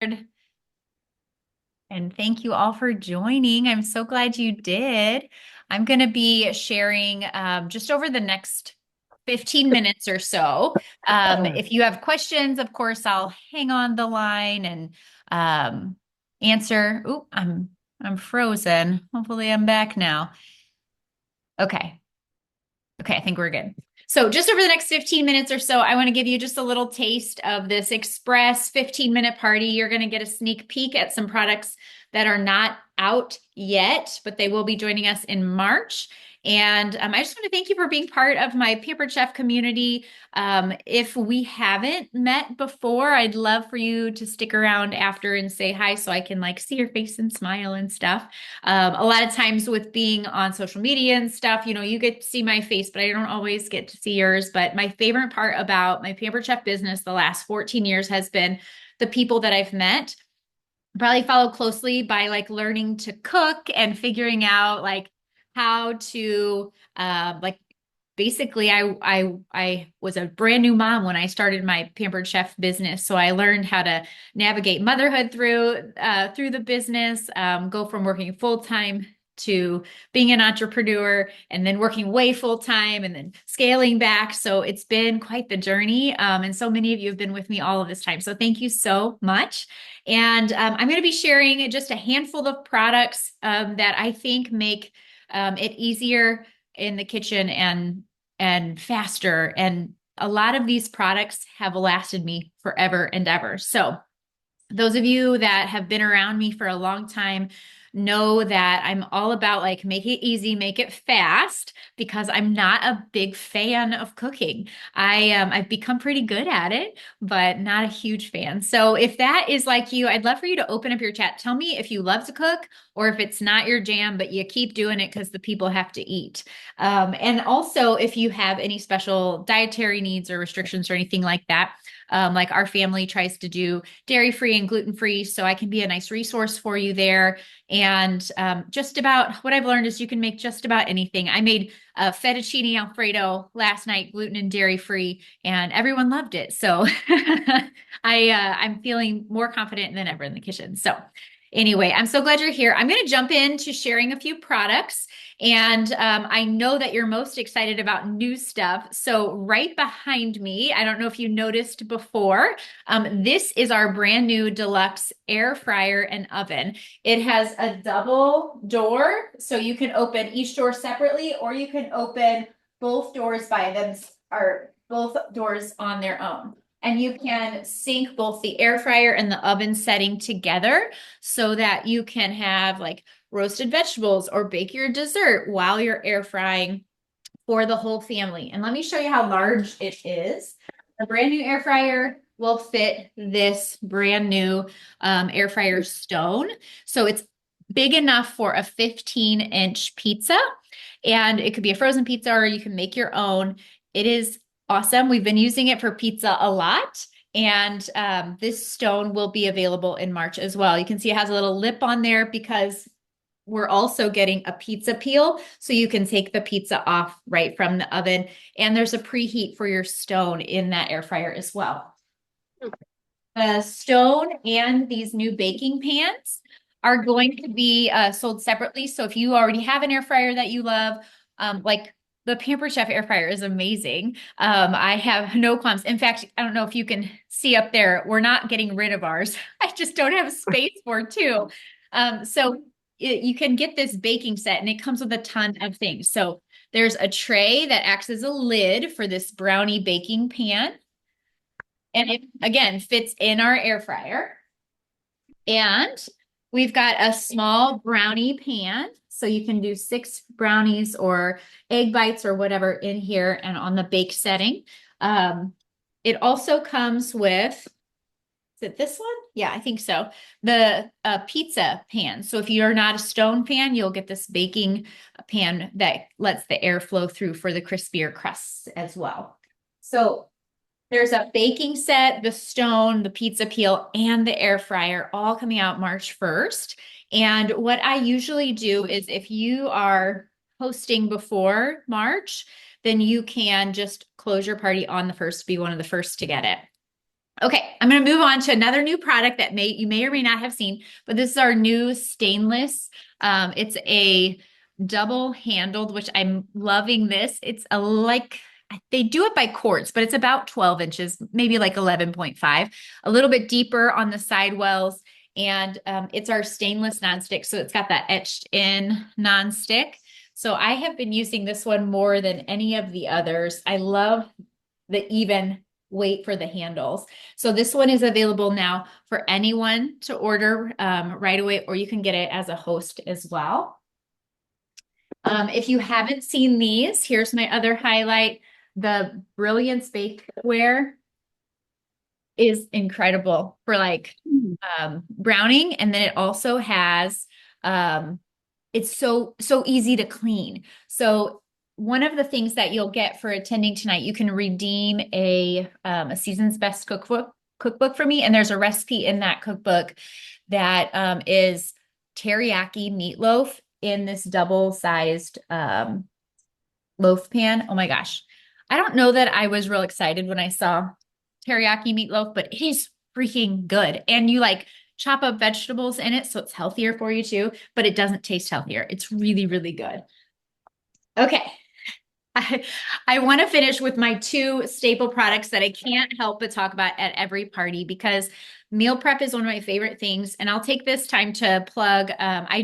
And thank you all for joining. I'm so glad you did. I'm going to be sharing just over the next 15 minutes or so. If you have questions, of course, I'll hang on the line and answer. Oop, I'm frozen. Hopefully, I'm back now. Okay. Okay, I think we're good. So, just over the next 15 minutes or so, I want to give you just a little taste of this express 15-minute party. You're going to get a sneak peek at some products that are not out yet, but they will be joining us in March. And I just want to thank you for being part of my Pampered Chef community. If we haven't met before, I'd love for you to stick around after and say hi so I can like see your face and smile and stuff. A lot of times with being on social media and stuff, you get to see my face, but I don't always get to see yours. But my favorite part about my Pampered Chef business the last 14 years has been the people that I've met. Probably followed closely by like learning to cook and figuring out like how to like basically I was a brand new mom when I started my Pampered Chef business. So I learned how to navigate motherhood through the business, go from working full time to being an entrepreneur and then working way full time and then scaling back. So it's been quite the journey. And so many of you have been with me all of this time. So thank you so much. And I'm going to be sharing just a handful of products that I think make it easier in the kitchen and faster. And a lot of these products have lasted me forever and ever. So those of you that have been around me for a long time know that I'm all about like make it easy, make it fast because I'm not a big fan of cooking. I've become pretty good at it, but not a huge fan. So if that is like you, I'd love for you to open up your chat. Tell me if you love to cook or if it's not your jam, but you keep doing it because the people have to eat. And also if you have any special dietary needs or restrictions or anything like that. Like our family tries to do dairy free and gluten free. So I can be a nice resource for you there. And just about what I've learned is you can make just about anything. I made fettuccine Alfredo last night, gluten and dairy free, and everyone loved it. So I'm feeling more confident than ever in the kitchen. So anyway, I'm so glad you're here. I'm going to jump into sharing a few products. And I know that you're most excited about new stuff. So right behind me, I don't know if you noticed before, this is our brand new deluxe air fryer and oven. It has a double door, so you can open each door separately, or you can open both doors by them, or both doors on their own. And you can sync both the air fryer and the oven setting together so that you can have like roasted vegetables or bake your dessert while you're air frying for the whole family. And let me show you how large it is. A brand new air fryer will fit this brand new air fryer stone. So it's big enough for a 15-inch pizza. And it could be a frozen pizza or you can make your own. It is awesome. We've been using it for pizza a lot. And this stone will be available in March as well. You can see it has a little lip on there because we're also getting a pizza peel, so you can take the pizza off right from the oven. And there's a preheat for your stone in that air fryer as well. The stone and these new baking pans are going to be sold separately. So if you already have an air fryer that you love, like the Pampered Chef air fryer is amazing. I have no qualms. In fact, I don't know if you can see up there, we're not getting rid of ours. I just don't have space for two. So you can get this baking set and it comes with a ton of things. So there's a tray that acts as a lid for this brownie baking pan. And it, again, fits in our air fryer. And we've got a small brownie pan. So you can do 6 brownies or egg bites or whatever in here and on the bake setting. It also comes with, is it this one? Yeah, I think so. The pizza pan. So if you're not a stone fan, you'll get this baking pan that lets the air flow through for the crispier crusts as well. So there's a baking set, the stone, the pizza peel, and the air fryer all coming out March 1st. And what I usually do is if you are hosting before March, then you can just close your party on the 1st, be one of the first to get it. Okay, I'm going to move on to another new product that you may or may not have seen, but this is our new stainless. It's a double handled, which I'm loving this. It's a like they do it by quarts, but it's about 12 inches, maybe like 11.5, a little bit deeper on the side wells. And it's our stainless nonstick. So it's got that etched in nonstick. So I have been using this one more than any of the others. I love the even weight for the handles. So this one is available now for anyone to order right away, or you can get it as a host as well. If you haven't seen these, here's my other highlight. The Brilliance Bakeware is incredible for like browning. And then it also has, it's so easy to clean. So one of the things that you'll get for attending tonight, you can redeem a season's best cookbook for me. And there's a recipe in that cookbook that is teriyaki meatloaf in this double-sized loaf pan. Oh my gosh. I don't know that I was real excited when I saw teriyaki meatloaf, but it is freaking good. And you like chop up vegetables in it, so it's healthier for you too, but it doesn't taste healthier. It's really, really good. Okay. I want to finish with my two staple products that I can't help but talk about at every party because meal prep is one of my favorite things. And I'll take this time to plug. I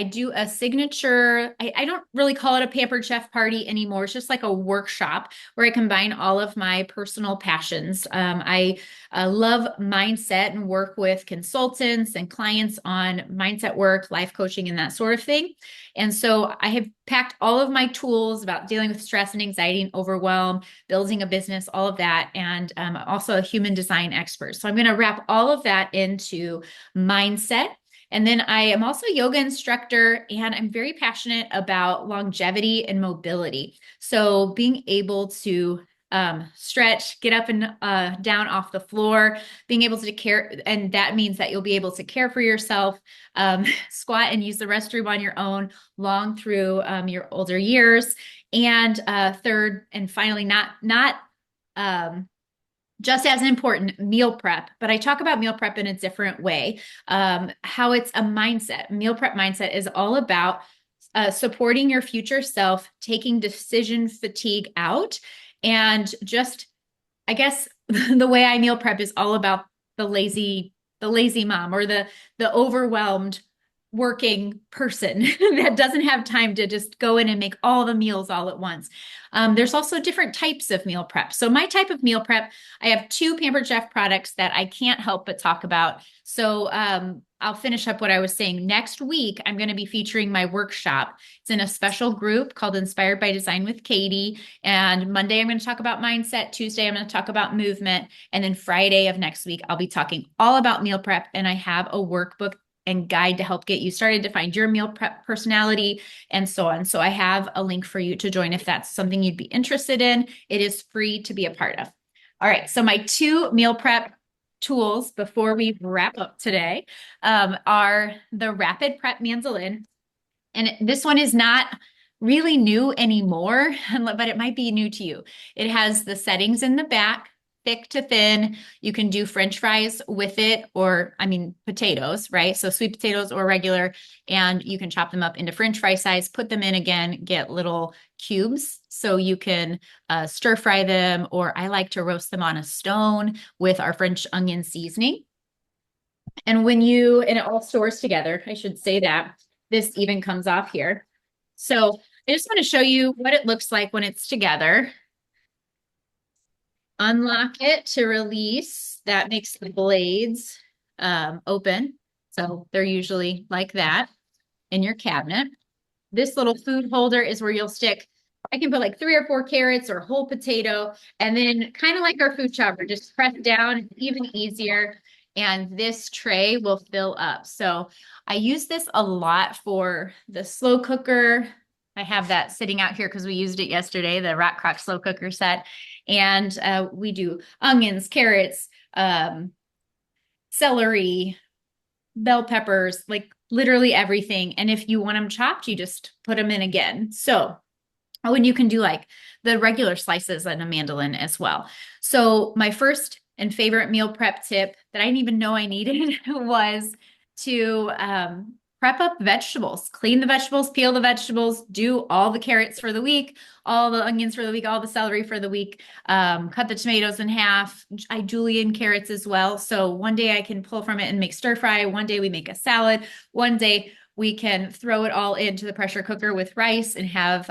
do a signature, I don't really call it a Pampered Chef party anymore. It's just like a workshop where I combine all of my personal passions. I love mindset and work with consultants and clients on mindset work, life coaching, and that sort of thing. And so I have packed all of my tools about dealing with stress and anxiety and overwhelm, building a business, all of that. And I'm also a human design expert. So I'm going to wrap all of that into mindset. And then I am also a yoga instructor, and I'm very passionate about longevity and mobility. So being able to stretch, get up and down off the floor, being able to care, and that means that you'll be able to care for yourself, squat and use the restroom on your own long through your older years. And third and finally, not just as important, meal prep, but I talk about meal prep in a different way. How it's a mindset. Meal prep mindset is all about supporting your future self, taking decision fatigue out, and just, I guess, the way I meal prep is all about the lazy mom or the overwhelmed working person that doesn't have time to just go in and make all the meals all at once. There's also different types of meal prep. So my type of meal prep, I have two Pampered Chef products that I can't help but talk about. So I'll finish up what I was saying. Next week, I'm going to be featuring my workshop. It's in a special group called Inspired by Design with Katie. And Monday, I'm going to talk about mindset. Tuesday, I'm going to talk about movement. And then Friday of next week, I'll be talking all about meal prep. And I have a workbook and guide to help get you started to find your meal prep personality and so on. So I have a link for you to join if that's something you'd be interested in. It is free to be a part of. All right. So my two meal prep tools before we wrap up today are the Rapid Prep Mandolin. And this one is not really new anymore, but it might be new to you. It has the settings in the back, thick to thin. You can do French fries with it, or I mean, potatoes, right? So sweet potatoes or regular, and you can chop them up into French fry size, put them in again, get little cubes. So you can stir fry them, or I like to roast them on a stone with our French onion seasoning. And and it all stores together, I should say that. This even comes off here. So I just want to show you what it looks like when it's together. Unlock it to release. That makes the blades open. So they're usually like that in your cabinet. This little food holder is where you'll stick, I can put like 3 or 4 carrots or a whole potato, and then kind of like our food chopper, just press down, even easier. And this tray will fill up. So I use this a lot for the slow cooker. I have that sitting out here because we used it yesterday, the Rock Crock slow cooker set. And we do onions, carrots, celery, bell peppers, like literally everything. And if you want them chopped, you just put them in again. So, oh, and you can do like the regular slices in a mandolin as well. So my first and favorite meal prep tip that I didn't even know I needed was to prep up vegetables, clean the vegetables, peel the vegetables, do all the carrots for the week, all the onions for the week, all the celery for the week, cut the tomatoes in half. I julienne carrots as well. So one day I can pull from it and make stir fry. One day we make a salad. One day we can throw it all into the pressure cooker with rice and have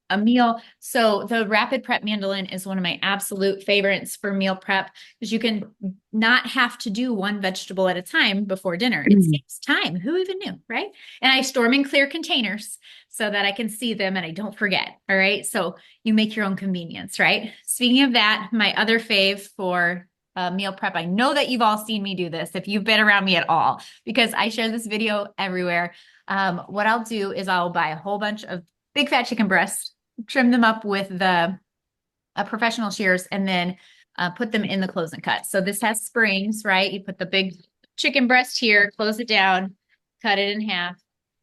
a meal. So the rapid prep mandolin is one of my absolute favorites for meal prep because you can not have to do one vegetable at a time before dinner. It saves time. Who even knew, right? And I store them in clear containers so that I can see them and I don't forget. All right. So you make your own convenience, right? Speaking of that, my other fave for meal prep. I know that you've all seen me do this if you've been around me at all, because I share this video everywhere. What I'll do is I'll buy a whole bunch of big fat chicken breasts, trim them up with the professional shears, and then put them in the close and cut. So this has springs, right? You put the big chicken breast here, close it down, cut it in half,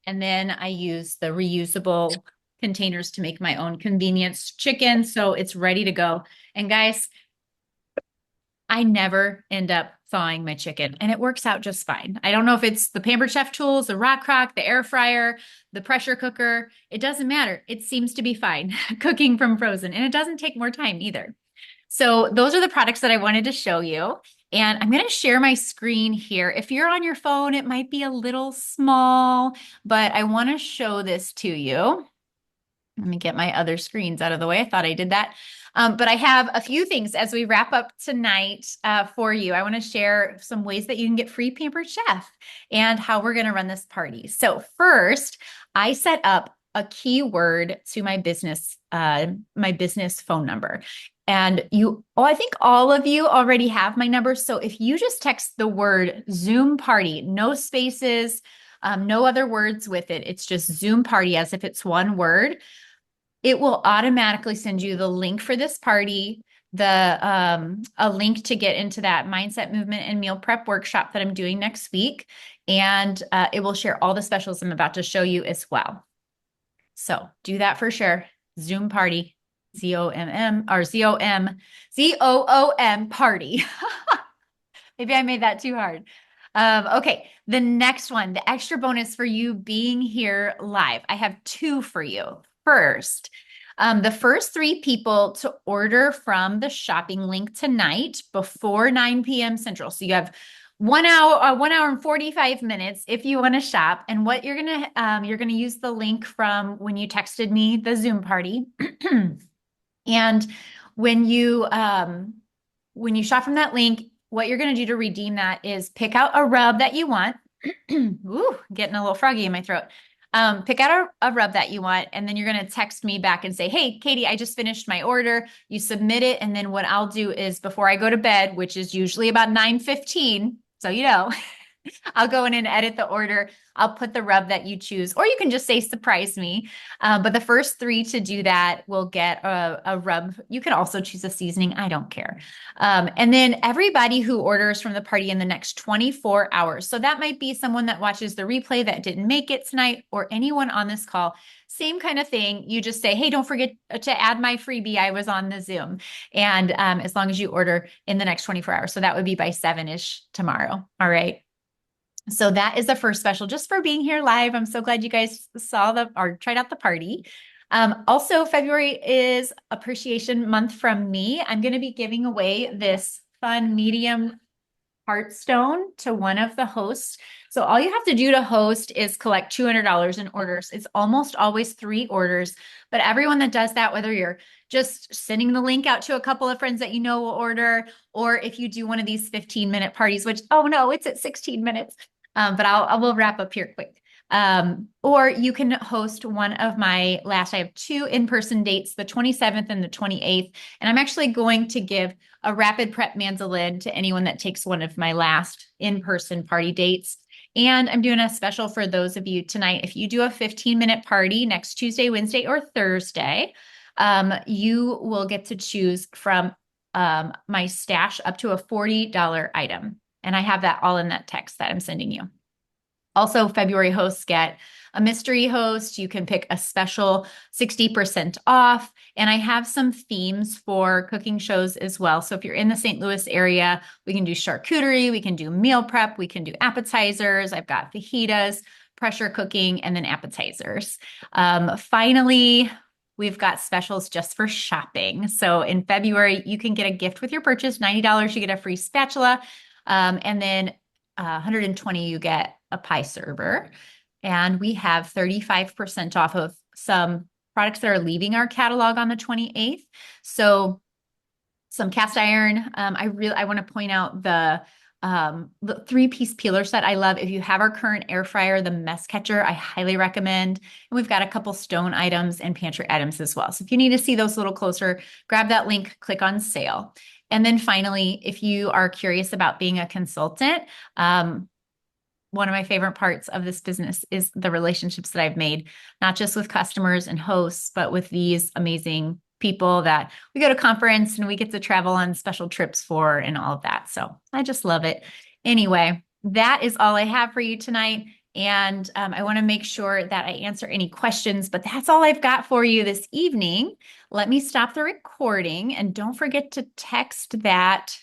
and then I use the reusable containers to make my own convenience chicken. So it's ready to go. And guys, I never end up thawing my chicken and it works out just fine. I don't know if it's the Pampered Chef tools, the rock crock, the air fryer, the pressure cooker. It doesn't matter. It seems to be fine cooking from frozen, and it doesn't take more time either. So those are the products that I wanted to show you. And I'm going to share my screen here. If you're on your phone, it might be a little small, but I want to show this to you. Let me get my other screens out of the way. I thought I did that. But I have a few things as we wrap up tonight for you. I want to share some ways that you can get free Pampered Chef and how we're going to run this party. So first, I set up a keyword to my business phone number. And I think all of you already have my number. So if you just text the word Zoom Party, no spaces, no other words with it, it's just Zoom Party as if it's one word, it will automatically send you the link for this party, a link to get into that mindset movement and meal prep workshop that I'm doing next week. And it will share all the specials I'm about to show you as well. So do that for sure. Zoom Party, ZOMM or ZOOM party. Maybe I made that too hard. Okay, the next one, the extra bonus for you being here live. I have two for you. First, the first 3 people to order from the shopping link tonight before 9 p.m. Central. So you have 1 hour and 45 minutes if you want to shop. And what you're gonna use the link from when you texted me the Zoom party. And when you shop from that link, what you're going to do to redeem that is pick out a rub that you want. Ooh, getting a little froggy in my throat. Pick out a rub that you want, and then you're going to text me back and say, hey, Katie, I just finished my order. You submit it, and then what I'll do is before I go to bed, which is usually about 9:15, so you know, I'll go in and edit the order. I'll put the rub that you choose, or you can just say surprise me. But the first 3 to do that will get a rub. You can also choose a seasoning. I don't care. And then everybody who orders from the party in the next 24 hours. So that might be someone that watches the replay that didn't make it tonight, or anyone on this call. Same kind of thing. You just say, hey, don't forget to add my freebie. I was on the Zoom. And as long as you order in the next 24 hours. So that would be by 7-ish tomorrow. All right. So that is the first special just for being here live. I'm so glad you guys tried out the party. Also, February is Appreciation Month from me. I'm going to be giving away this fun medium Heartstone to one of the hosts. So all you have to do to host is collect $200 in orders. It's almost always 3 orders, but everyone that does that, whether you're just sending the link out to a couple of friends that you know will order, or if you do one of these 15-minute parties, which, oh no, it's at 16 minutes. But I will wrap up here quick. Or you can host one of I have 2 in-person dates, the 27th and the 28th. And I'm actually going to give a rapid prep mandolin to anyone that takes one of my last in-person party dates. And I'm doing a special for those of you tonight. If you do a 15-minute party next Tuesday, Wednesday, or Thursday, you will get to choose from my stash up to a $40 item. And I have that all in that text that I'm sending you. Also, February hosts get a mystery host. You can pick a special 60% off. And I have some themes for cooking shows as well. So if you're in the St. Louis area, we can do charcuterie, we can do meal prep, we can do appetizers. I've got fajitas, pressure cooking, and then appetizers. Finally, we've got specials just for shopping. So in February, you can get a gift with your purchase, $90, you get a free spatula. And then 120, you get a pie server. And we have 35% off of some products that are leaving our catalog on the 28th. So some cast iron. I want to point out the 3-piece peeler set I love. If you have our current air fryer, the mess catcher, I highly recommend. And we've got a couple stone items and pantry items as well. So if you need to see those a little closer, grab that link, click on sale. And then finally, if you are curious about being a consultant, one of my favorite parts of this business is the relationships that I've made, not just with customers and hosts, but with these amazing people that we go to conference and we get to travel on special trips for and all of that. So I just love it. Anyway, that is all I have for you tonight. And I want to make sure that I answer any questions, but that's all I've got for you this evening. Let me stop the recording and don't forget to text that